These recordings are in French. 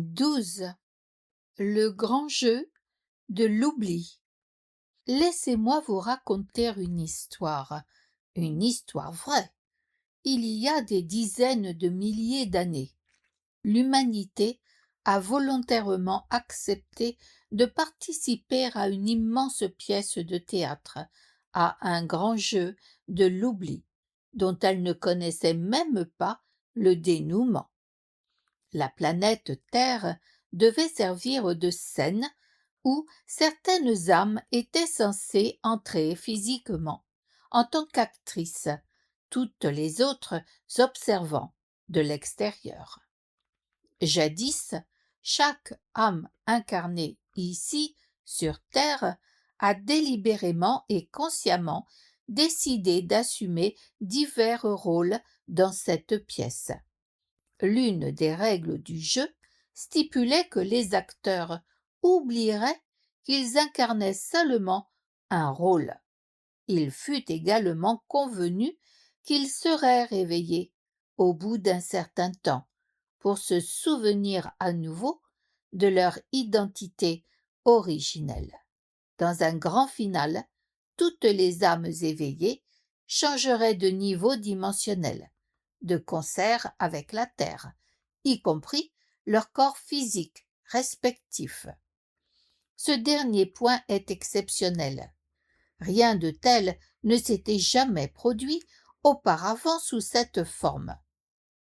12. Le grand jeu de l'oubli. Laissez-moi vous raconter une histoire vraie. Il y a des dizaines de milliers d'années, l'humanité a volontairement accepté de participer à une immense pièce de théâtre, à un grand jeu de l'oubli, dont elle ne connaissait même pas le dénouement. La planète Terre devait servir de scène où certaines âmes étaient censées entrer physiquement, en tant qu'actrices, toutes les autres observant de l'extérieur. Jadis, chaque âme incarnée ici, sur Terre, a délibérément et consciemment décidé d'assumer divers rôles dans cette pièce. L'une des règles du jeu stipulait que les acteurs oublieraient qu'ils incarnaient seulement un rôle. Il fut également convenu qu'ils seraient réveillés au bout d'un certain temps pour se souvenir à nouveau de leur identité originelle. Dans un grand final, toutes les âmes éveillées changeraient de niveau dimensionnel, de concert avec la Terre, y compris leur corps physique respectif. Ce dernier point est exceptionnel. Rien de tel ne s'était jamais produit auparavant sous cette forme.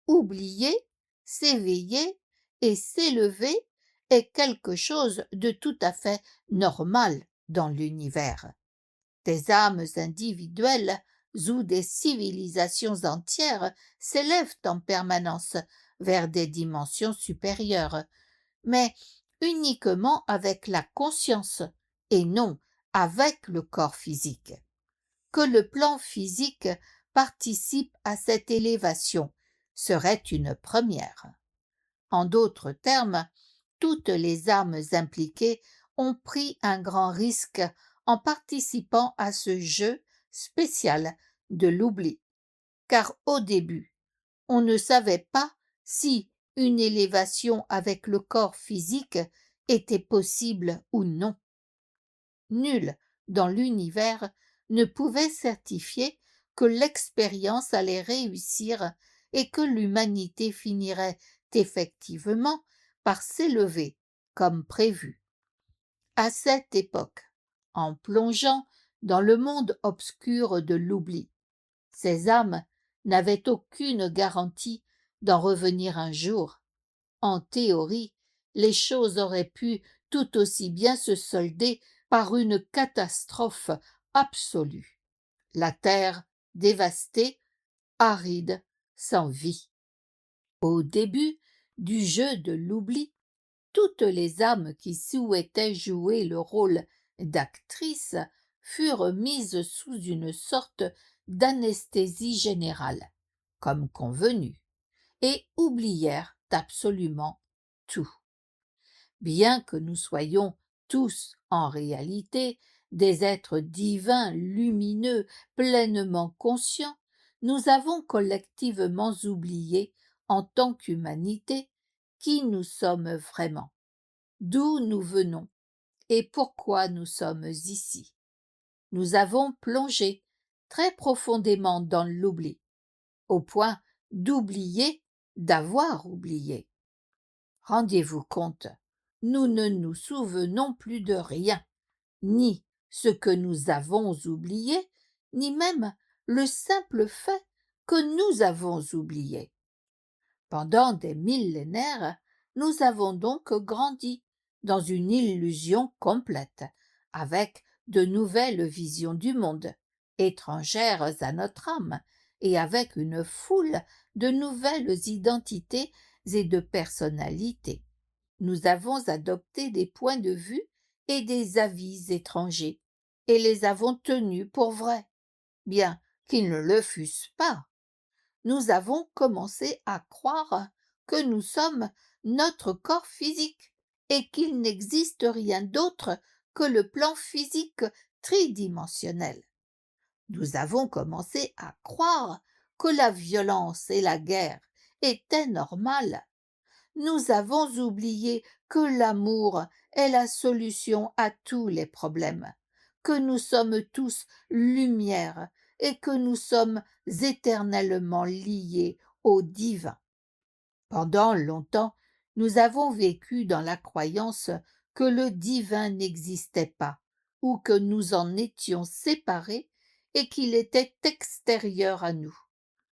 Oublier, s'éveiller et s'élever est quelque chose de tout à fait normal dans l'univers. Des âmes individuelles ou des civilisations entières s'élèvent en permanence vers des dimensions supérieures, mais uniquement avec la conscience et non avec le corps physique. Que le plan physique participe à cette élévation serait une première. En d'autres termes, toutes les âmes impliquées ont pris un grand risque en participant à ce jeu spécial de l'oubli, car au début, on ne savait pas si une élévation avec le corps physique était possible ou non. Nul dans l'univers ne pouvait certifier que l'expérience allait réussir et que l'humanité finirait effectivement par s'élever comme prévu. À cette époque, en plongeant dans le monde obscur de l'oubli, ces âmes n'avaient aucune garantie d'en revenir un jour. En théorie, les choses auraient pu tout aussi bien se solder par une catastrophe absolue. La terre dévastée, aride, sans vie. Au début du jeu de l'oubli, toutes les âmes qui souhaitaient jouer le rôle d'actrice furent mises sous une sorte d'anesthésie générale, comme convenu, et oublièrent absolument tout. Bien que nous soyons tous en réalité des êtres divins, lumineux, pleinement conscients, nous avons collectivement oublié, en tant qu'humanité, qui nous sommes vraiment, d'où nous venons et pourquoi nous sommes ici. Nous avons plongé très profondément dans l'oubli, au point d'oublier d'avoir oublié. Rendez-vous compte, nous ne nous souvenons plus de rien, ni ce que nous avons oublié, ni même le simple fait que nous avons oublié. Pendant des millénaires, nous avons donc grandi dans une illusion complète, avec de nouvelles visions du monde, étrangères à notre âme, et avec une foule de nouvelles identités et de personnalités. Nous avons adopté des points de vue et des avis étrangers, et les avons tenus pour vrais, bien qu'ils ne le fussent pas. Nous avons commencé à croire que nous sommes notre corps physique et qu'il n'existe rien d'autre que le plan physique tridimensionnel. Nous avons commencé à croire que la violence et la guerre étaient normales. nous avons oublié que l'amour est la solution à tous les problèmes, que nous sommes tous lumière et que nous sommes éternellement liés au divin. Pendant longtemps, nous avons vécu dans la croyance que le divin n'existait pas, ou que nous en étions séparés et qu'il était extérieur à nous.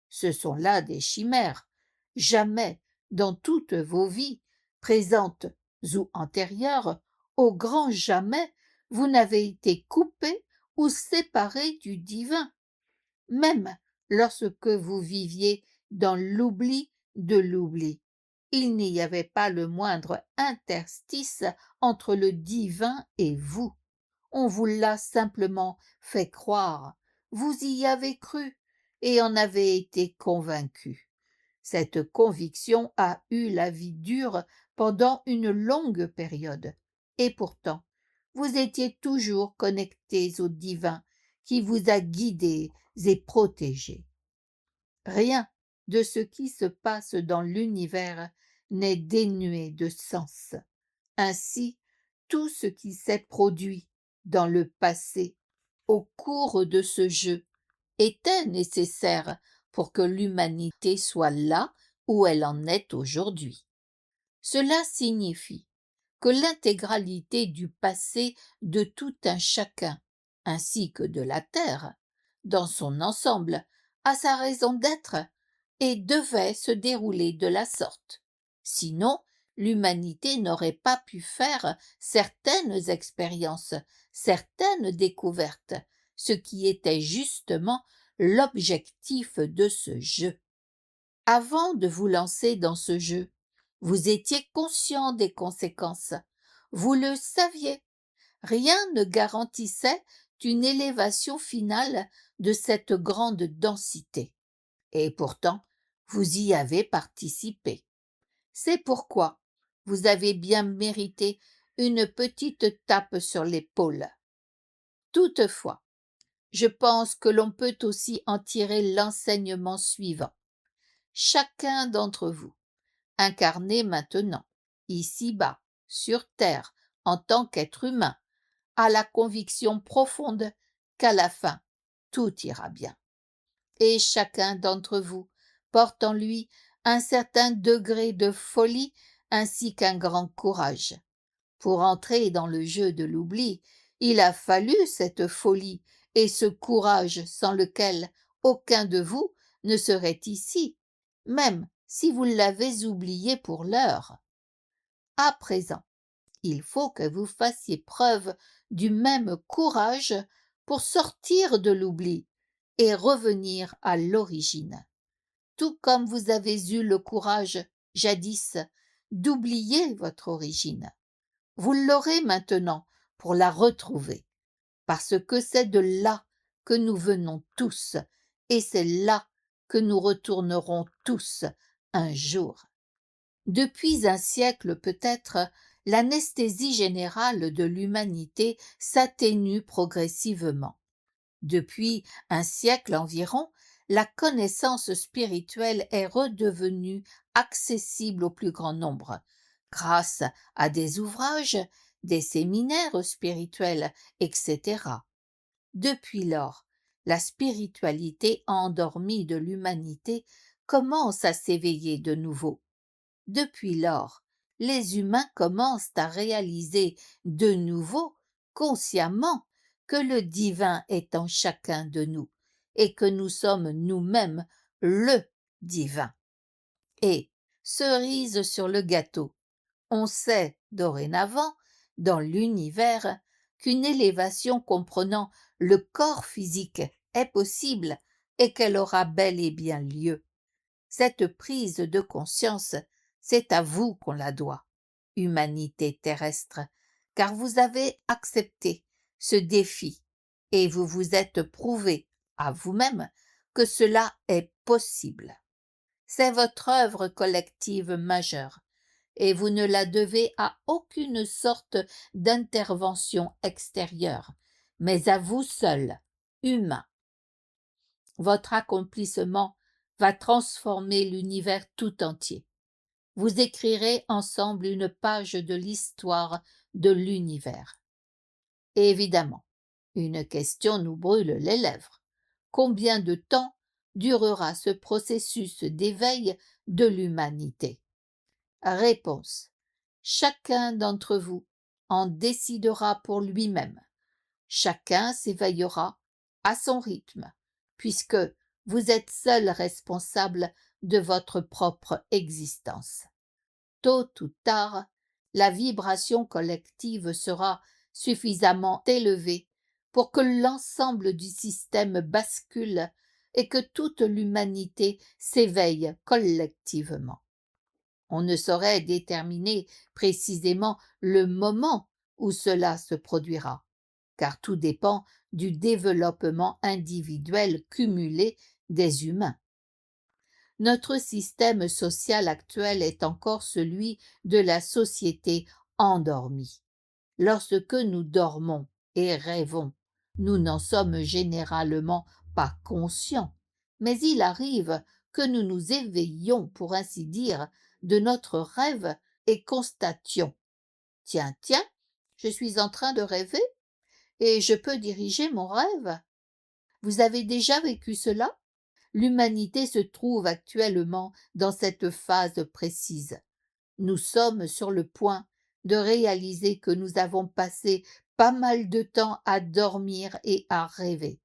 Ce sont là des chimères. Jamais, dans toutes vos vies, présentes ou antérieures, au grand jamais, vous n'avez été coupé ou séparé du divin, même lorsque vous viviez dans l'oubli de l'oubli. Il n'y avait pas le moindre interstice entre le divin et vous. On vous l'a simplement fait croire. Vous y avez cru et en avez été convaincu. Cette conviction a eu la vie dure pendant une longue période. Et pourtant, vous étiez toujours connectés au divin qui vous a guidés et protégés. Rien de ce qui se passe dans l'univers n'est dénué de sens. Ainsi, tout ce qui s'est produit dans le passé, au cours de ce jeu, était nécessaire pour que l'humanité soit là où elle en est aujourd'hui. Cela signifie que l'intégralité du passé de tout un chacun, ainsi que de la Terre, dans son ensemble, a sa raison d'être et devait se dérouler de la sorte. Sinon, l'humanité n'aurait pas pu faire certaines expériences, certaines découvertes, ce qui était justement l'objectif de ce jeu. Avant de vous lancer dans ce jeu, vous étiez conscient des conséquences. Vous le saviez. Rien ne garantissait une élévation finale de cette grande densité. Et pourtant, vous y avez participé. C'est pourquoi vous avez bien mérité une petite tape sur l'épaule. Toutefois, je pense que l'on peut aussi en tirer l'enseignement suivant. Chacun d'entre vous, incarné maintenant, ici-bas, sur terre, en tant qu'être humain, a la conviction profonde qu'à la fin, tout ira bien. Et chacun d'entre vous porte en lui un certain degré de folie ainsi qu'un grand courage. Pour entrer dans le jeu de l'oubli, il a fallu cette folie et ce courage sans lequel aucun de vous ne serait ici, même si vous l'avez oublié pour l'heure. À présent, il faut que vous fassiez preuve du même courage pour sortir de l'oubli et revenir à l'origine. Tout comme vous avez eu le courage, jadis, d'oublier votre origine. Vous l'aurez maintenant pour la retrouver, parce que c'est de là que nous venons tous, et c'est là que nous retournerons tous un jour. Depuis un siècle peut-être, l'anesthésie générale de l'humanité s'atténue progressivement. Depuis un siècle environ, la connaissance spirituelle est redevenue accessible au plus grand nombre, grâce à des ouvrages, des séminaires spirituels, etc. Depuis lors, la spiritualité endormie de l'humanité commence à s'éveiller de nouveau. Depuis lors, les humains commencent à réaliser de nouveau, consciemment, que le divin est en chacun de nous et que nous sommes nous-mêmes le divin. Et, cerise sur le gâteau, on sait dorénavant, dans l'univers, qu'une élévation comprenant le corps physique est possible et qu'elle aura bel et bien lieu. Cette prise de conscience, c'est à vous qu'on la doit, humanité terrestre, car vous avez accepté ce défi et vous vous êtes prouvé à vous-même que cela est possible. C'est votre œuvre collective majeure et vous ne la devez à aucune sorte d'intervention extérieure, mais à vous seul, humain. Votre accomplissement va transformer l'univers tout entier. vous écrirez ensemble une page de l'histoire de l'univers. Évidemment, une question nous brûle les lèvres. Combien de temps durera ce processus d'éveil de l'humanité? Réponse. Chacun d'entre vous en décidera pour lui-même. Chacun s'éveillera à son rythme, puisque vous êtes seul responsable de votre propre existence. Tôt ou tard, la vibration collective sera suffisamment élevée pour que l'ensemble du système bascule et que toute l'humanité s'éveille collectivement. On ne saurait déterminer précisément le moment où cela se produira, car tout dépend du développement individuel cumulé des humains. Notre système social actuel est encore celui de la société endormie. Lorsque nous dormons et rêvons, nous n'en sommes généralement pas conscients, mais il arrive que nous nous éveillions, pour ainsi dire, de notre rêve et constations. Tiens, tiens, je suis en train de rêver et je peux diriger mon rêve. Vous avez déjà vécu cela? L'humanité se trouve actuellement dans cette phase précise. Nous sommes sur le point de réaliser que nous avons passé pas mal de temps à dormir et à rêver.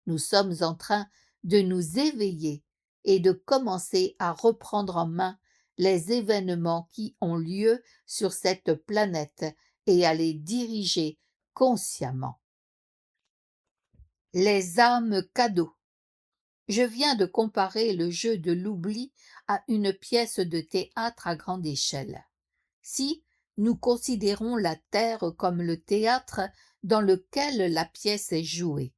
Nous sommes en train de nous éveiller et de commencer à reprendre en main les événements qui ont lieu sur cette planète et à les diriger consciemment. Les âmes cadeaux. Je viens de comparer le jeu de l'oubli à une pièce de théâtre à grande échelle. Si nous considérons la Terre comme le théâtre dans lequel la pièce est jouée,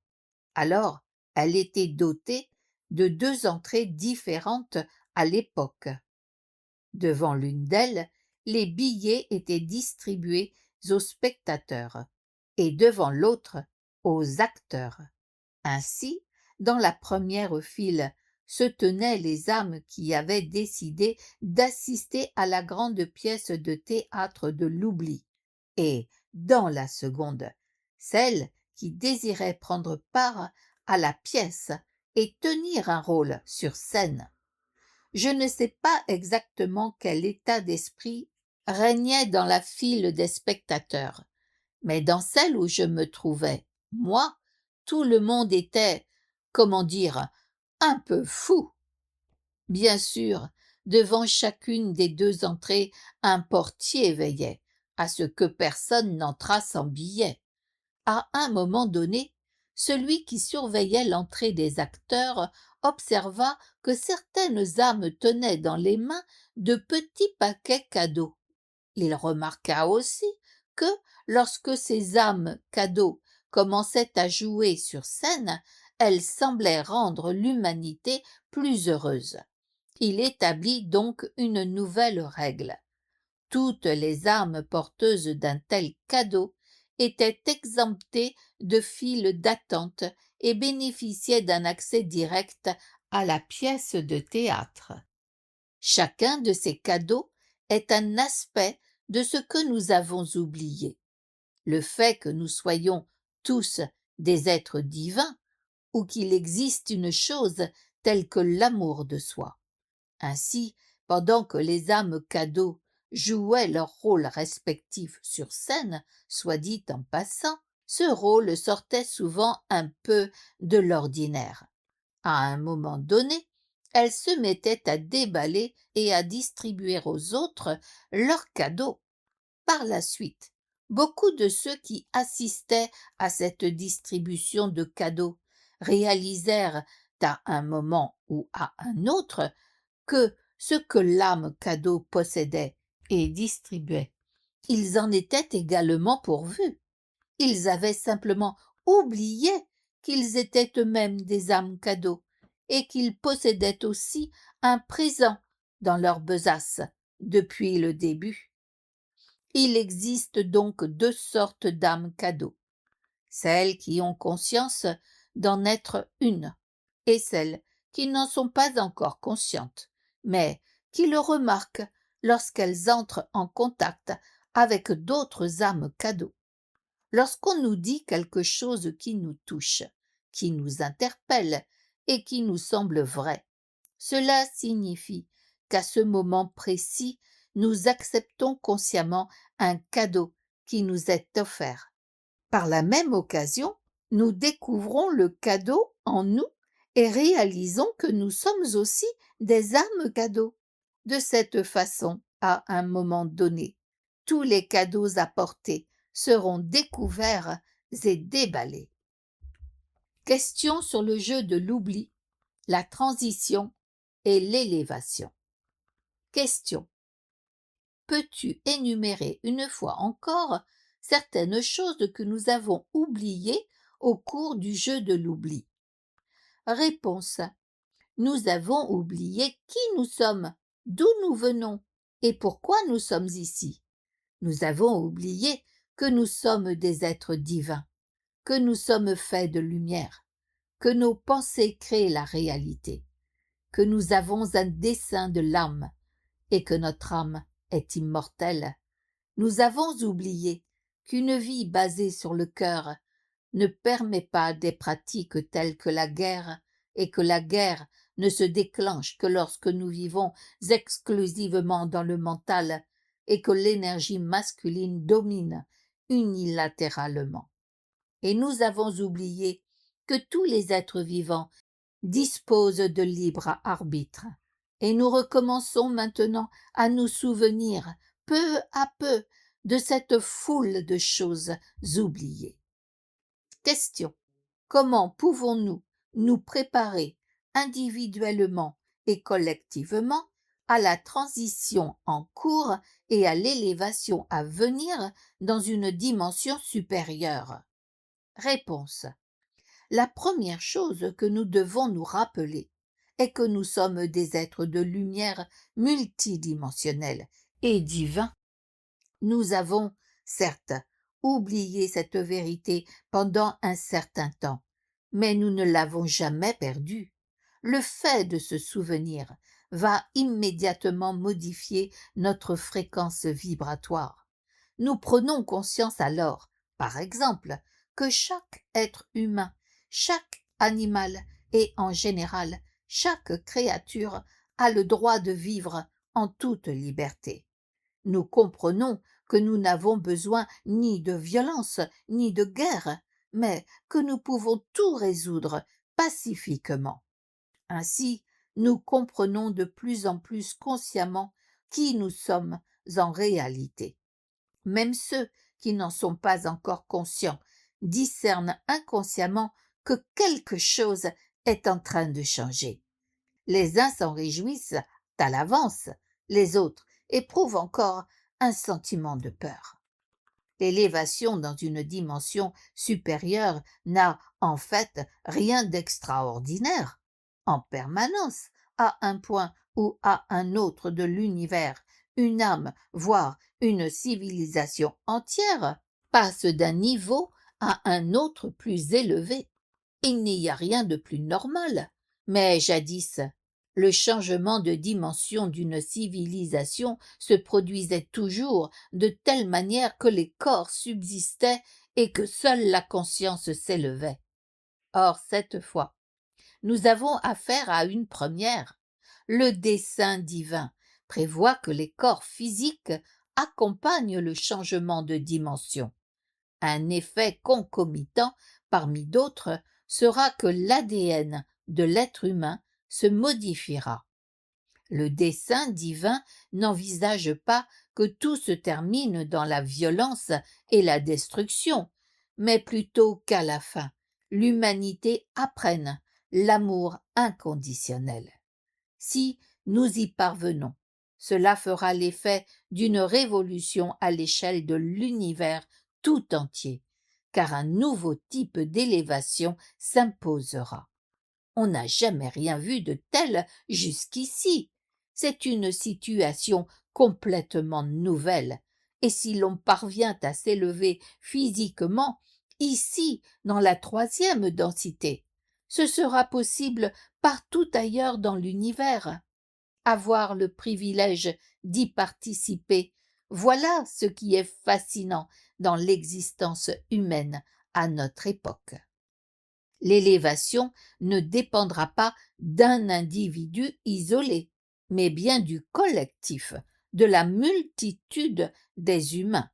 alors elle était dotée de deux entrées différentes à l'époque. Devant l'une d'elles, les billets étaient distribués aux spectateurs et devant l'autre aux acteurs. Ainsi, dans la première file se tenaient les âmes qui avaient décidé d'assister à la grande pièce de théâtre de l'oubli, et dans la seconde, celles qui désiraient prendre part à la pièce et tenir un rôle sur scène. Je ne sais pas exactement quel état d'esprit régnait dans la file des spectateurs, mais dans celle où je me trouvais, moi, tout le monde était, comment dire, un peu fou. Bien sûr, devant chacune des deux entrées, un portier veillait à ce que personne n'entrât sans billet. À un moment donné, celui qui surveillait l'entrée des acteurs observa que certaines âmes tenaient dans les mains de petits paquets cadeaux. Il remarqua aussi que, lorsque ces âmes cadeaux commençaient à jouer sur scène, elles semblaient rendre l'humanité plus heureuse. Il établit donc une nouvelle règle. Toutes les âmes porteuses d'un tel cadeau étaient exemptées de file d'attente et bénéficiaient d'un accès direct à la pièce de théâtre. Chacun de ces cadeaux est un aspect de ce que nous avons oublié. Le fait que nous soyons tous des êtres divins ou qu'il existe une chose telle que l'amour de soi. Ainsi, pendant que les âmes cadeaux jouaient leur rôle respectif sur scène, soit dit en passant, ce rôle sortait souvent un peu de l'ordinaire. À un moment donné, elles se mettaient à déballer et à distribuer aux autres leurs cadeaux. Par la suite, beaucoup de ceux qui assistaient à cette distribution de cadeaux réalisèrent à un moment ou à un autre que ce que l'âme cadeau possédait et distribuait, ils en étaient également pourvus. Ils avaient simplement oublié qu'ils étaient eux-mêmes des âmes cadeaux et qu'ils possédaient aussi un présent dans leur besace depuis le début. Il existe donc deux sortes d'âmes cadeaux, celles qui ont conscience d'en être une et celles qui n'en sont pas encore conscientes, mais qui le remarquent lorsqu'elles entrent en contact avec d'autres âmes cadeaux. Lorsqu'on nous dit quelque chose qui nous touche, qui nous interpelle et qui nous semble vrai, cela signifie qu'à ce moment précis, nous acceptons consciemment un cadeau qui nous est offert. Par la même occasion, nous découvrons le cadeau en nous et réalisons que nous sommes aussi des âmes cadeaux. De cette façon, à un moment donné, tous les cadeaux apportés seront découverts et déballés. Question sur le jeu de l'oubli, la transition et l'élévation. Question. Peux-tu énumérer une fois encore certaines choses que nous avons oubliées au cours du jeu de l'oubli? Réponse. Nous avons oublié qui nous sommes, d'où nous venons et pourquoi nous sommes ici. Nous avons oublié que nous sommes des êtres divins, que nous sommes faits de lumière, que nos pensées créent la réalité, que nous avons un dessein de l'âme et que notre âme est immortelle. Nous avons oublié qu'une vie basée sur le cœur ne permet pas des pratiques telles que la guerre et que la guerre ne se déclenche que lorsque nous vivons exclusivement dans le mental et que l'énergie masculine domine unilatéralement. Et nous avons oublié que tous les êtres vivants disposent de libre arbitre. Et nous recommençons maintenant à nous souvenir, peu à peu, de cette foule de choses oubliées. Question. Comment pouvons-nous nous préparer individuellement et collectivement à la transition en cours et à l'élévation à venir dans une dimension supérieure? Réponse. La première chose que nous devons nous rappeler est que nous sommes des êtres de lumière multidimensionnels et divins. Nous avons, certes, oublié cette vérité pendant un certain temps, mais nous ne l'avons jamais perdue. Le fait de se souvenir va immédiatement modifier notre fréquence vibratoire. Nous prenons conscience alors, par exemple, que chaque être humain, chaque animal et en général chaque créature a le droit de vivre en toute liberté. Nous comprenons que nous n'avons besoin ni de violence ni de guerre, mais que nous pouvons tout résoudre pacifiquement. Ainsi, nous comprenons de plus en plus consciemment qui nous sommes en réalité. Même ceux qui n'en sont pas encore conscients discernent inconsciemment que quelque chose est en train de changer. Les uns s'en réjouissent à l'avance, les autres éprouvent encore un sentiment de peur. L'élévation dans une dimension supérieure n'a en fait rien d'extraordinaire. En permanence, à un point ou à un autre de l'univers, une âme, voire une civilisation entière, passe d'un niveau à un autre plus élevé. Il n'y a rien de plus normal. Mais jadis, le changement de dimension d'une civilisation se produisait toujours de telle manière que les corps subsistaient et que seule la conscience s'élevait. Or, cette fois, nous avons affaire à une première. Le dessein divin prévoit que les corps physiques accompagnent le changement de dimension. Un effet concomitant, parmi d'autres, sera que l'ADN de l'être humain se modifiera. Le dessein divin n'envisage pas que tout se termine dans la violence et la destruction, mais plutôt qu'à la fin, l'humanité apprenne l'amour inconditionnel. Si nous y parvenons, cela fera l'effet d'une révolution à l'échelle de l'univers tout entier, car un nouveau type d'élévation s'imposera. On n'a jamais rien vu de tel jusqu'ici. C'est une situation complètement nouvelle, et si l'on parvient à s'élever physiquement, ici, dans la troisième densité, ce sera possible partout ailleurs dans l'univers. avoir le privilège d'y participer, voilà ce qui est fascinant dans l'existence humaine à notre époque. L'élévation ne dépendra pas d'un individu isolé, mais bien du collectif, de la multitude des humains.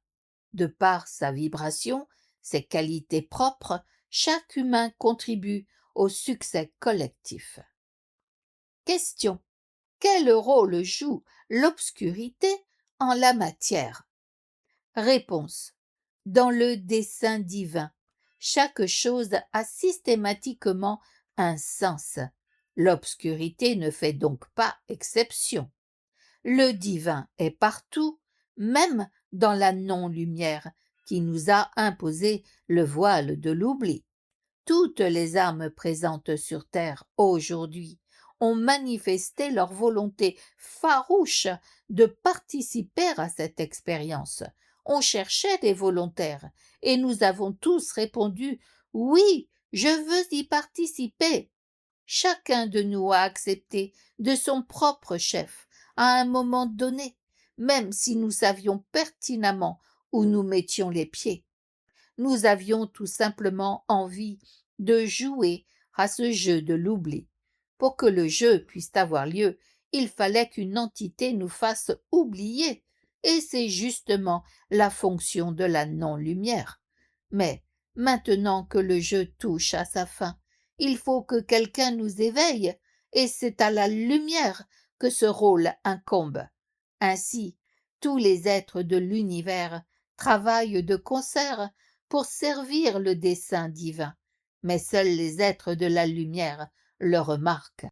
De par sa vibration, ses qualités propres, chaque humain contribue au succès collectif. Question. Quel rôle joue l'obscurité en la matière? Réponse. Dans le dessein divin, chaque chose a systématiquement un sens. L'obscurité ne fait donc pas exception. Le divin est partout, même dans la non-lumière qui nous a imposé le voile de l'oubli. Toutes les âmes présentes sur terre aujourd'hui ont manifesté leur volonté farouche de participer à cette expérience. On cherchait des volontaires et nous avons tous répondu « Oui, je veux y participer ». Chacun de nous a accepté de son propre chef à un moment donné, même si nous savions pertinemment où nous mettions les pieds. Nous avions tout simplement envie de jouer à ce jeu de l'oubli. Pour que le jeu puisse avoir lieu, il fallait qu'une entité nous fasse oublier, et c'est justement la fonction de la non-lumière. Mais maintenant que le jeu touche à sa fin, il faut que quelqu'un nous éveille, et c'est à la lumière que ce rôle incombe. Ainsi, tous les êtres de l'univers travaillent de concert pour servir le dessein divin, mais seuls les êtres de la lumière le remarquent.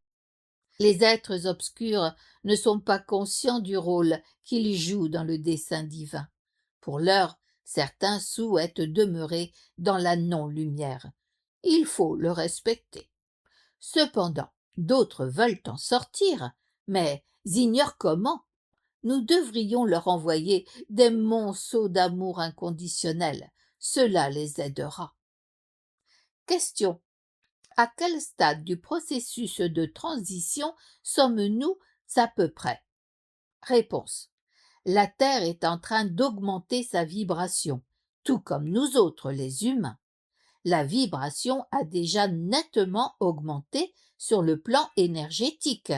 Les êtres obscurs ne sont pas conscients du rôle qu'ils jouent dans le dessein divin. Pour l'heure, certains souhaitent demeurer dans la non-lumière. Il faut le respecter. Cependant, d'autres veulent en sortir, mais ignorent comment. Nous devrions leur envoyer des monceaux d'amour inconditionnel. Cela les aidera. Question. À quel stade du processus de transition sommes-nous à peu près? Réponse. La Terre est en train d'augmenter sa vibration, tout comme nous autres les humains. La vibration a déjà nettement augmenté sur le plan énergétique,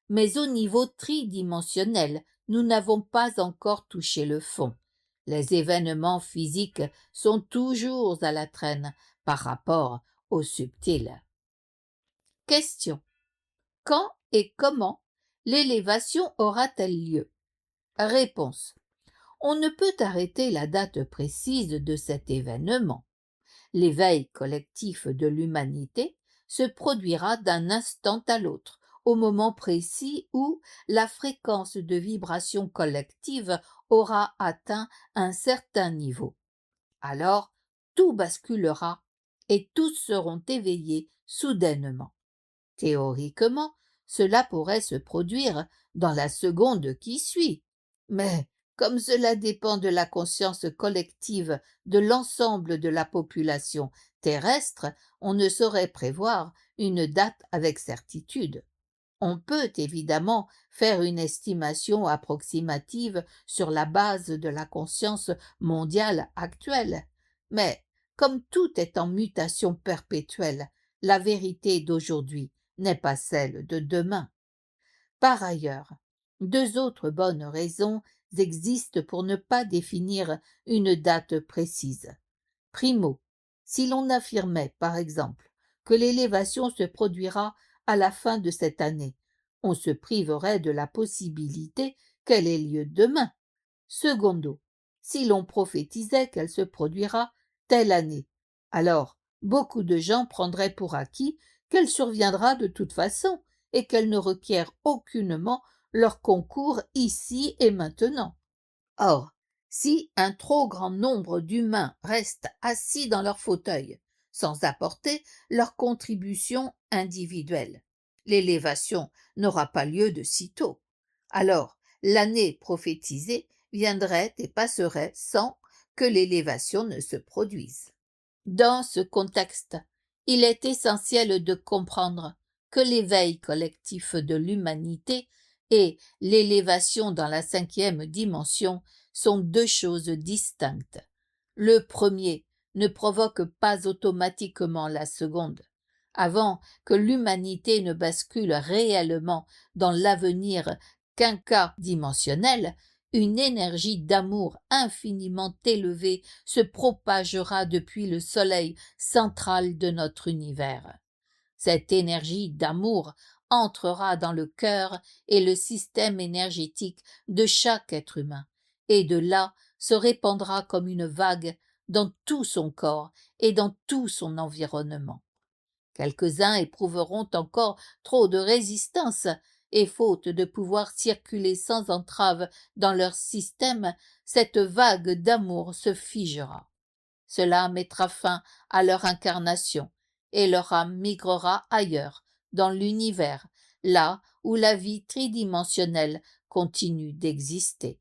mais au niveau tridimensionnel, nous n'avons pas encore touché le fond. Les événements physiques sont toujours à la traîne par rapport au subtil. Question. Quand et comment l'élévation aura-t-elle lieu? Réponse. On ne peut arrêter la date précise de cet événement. L'éveil collectif de l'humanité se produira d'un instant à l'autre, au moment précis où la fréquence de vibration collective aura atteint un certain niveau. Alors, tout basculera et tous seront éveillés soudainement. Théoriquement, cela pourrait se produire dans la seconde qui suit, mais comme cela dépend de la conscience collective de l'ensemble de la population terrestre, on ne saurait prévoir une date avec certitude. On peut évidemment faire une estimation approximative sur la base de la conscience mondiale actuelle, mais comme tout est en mutation perpétuelle, la vérité d'aujourd'hui n'est pas celle de demain. Par ailleurs, deux autres bonnes raisons existent pour ne pas définir une date précise. Primo, si l'on affirmait, par exemple, que l'élévation se produira à la fin de cette année, on se priverait de la possibilité qu'elle ait lieu demain. Secondo, si l'on prophétisait qu'elle se produira telle année, alors beaucoup de gens prendraient pour acquis qu'elle surviendra de toute façon et qu'elle ne requiert aucunement leur concours ici et maintenant. Or, si un trop grand nombre d'humains restent assis dans leur fauteuil, sans apporter leur contribution individuelle, l'élévation n'aura pas lieu de sitôt. Alors, l'année prophétisée viendrait et passerait sans que l'élévation ne se produise. Dans ce contexte, il est essentiel de comprendre que l'éveil collectif de l'humanité et l'élévation dans la 5e dimension sont deux choses distinctes. Le premier ne provoque pas automatiquement la seconde. Avant que l'humanité ne bascule réellement dans l'avenir quinquadimensionnel, une énergie d'amour infiniment élevée se propagera depuis le soleil central de notre univers. Cette énergie d'amour entrera dans le cœur et le système énergétique de chaque être humain, et de là se répandra comme une vague dans tout son corps et dans tout son environnement. Quelques-uns éprouveront encore trop de résistance, et faute de pouvoir circuler sans entrave dans leur système, cette vague d'amour se figera. Cela mettra fin à leur incarnation, et leur âme migrera ailleurs, dans l'univers, là où la vie tridimensionnelle continue d'exister.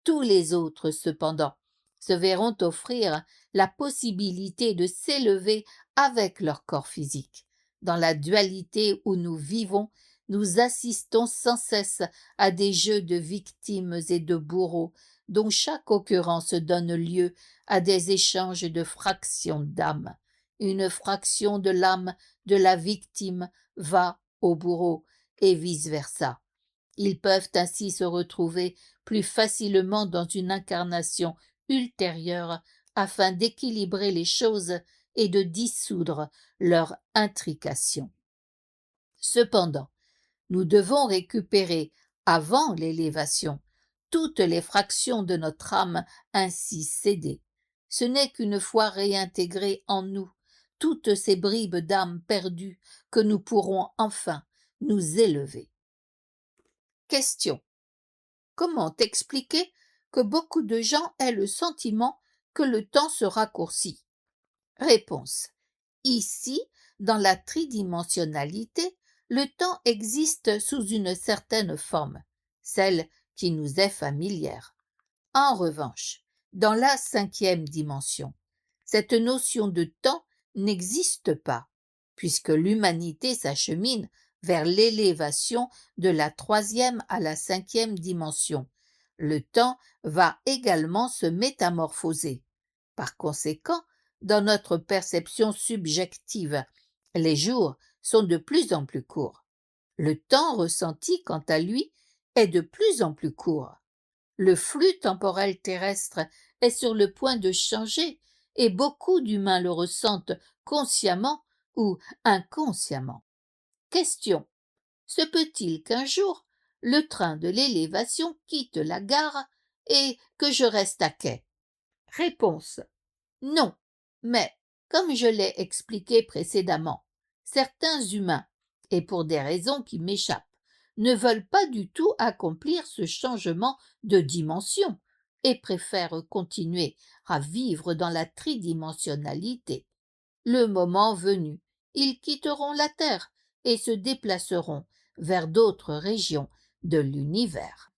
Tous les autres, cependant, se verront offrir la possibilité de s'élever avec leur corps physique. Dans la dualité où nous vivons, nous assistons sans cesse à des jeux de victimes et de bourreaux, dont chaque occurrence donne lieu à des échanges de fractions d'âme. Une fraction de l'âme de la victime va au bourreau, et vice-versa. Ils peuvent ainsi se retrouver plus facilement dans une incarnation ultérieure afin d'équilibrer les choses et de dissoudre leur intrication. Cependant, nous devons récupérer, avant l'élévation, toutes les fractions de notre âme ainsi cédées. Ce n'est qu'une fois réintégrées en nous, toutes ces bribes d'âme perdues, que nous pourrons enfin nous élever. Question. Comment expliquer que beaucoup de gens aient le sentiment que le temps se raccourcit? Réponse. Ici, dans la tridimensionnalité, le temps existe sous une certaine forme, celle qui nous est familière. En revanche, dans la 5e dimension, cette notion de temps n'existe pas, puisque l'humanité s'achemine vers l'élévation de la 3e à la 5e dimension. Le temps va également se métamorphoser. Par conséquent, dans notre perception subjective, les jours sont de plus en plus courts. Le temps ressenti, quant à lui, est de plus en plus court. Le flux temporel terrestre est sur le point de changer, et beaucoup d'humains le ressentent consciemment ou inconsciemment. Question. Se peut-il qu'un jour, le train de l'élévation quitte la gare et que je reste à quai? Réponse. Non, mais, comme je l'ai expliqué précédemment, certains humains, et pour des raisons qui m'échappent, ne veulent pas du tout accomplir ce changement de dimension et préfèrent continuer à vivre dans la tridimensionnalité. Le moment venu, ils quitteront la Terre et se déplaceront vers d'autres régions de l'univers.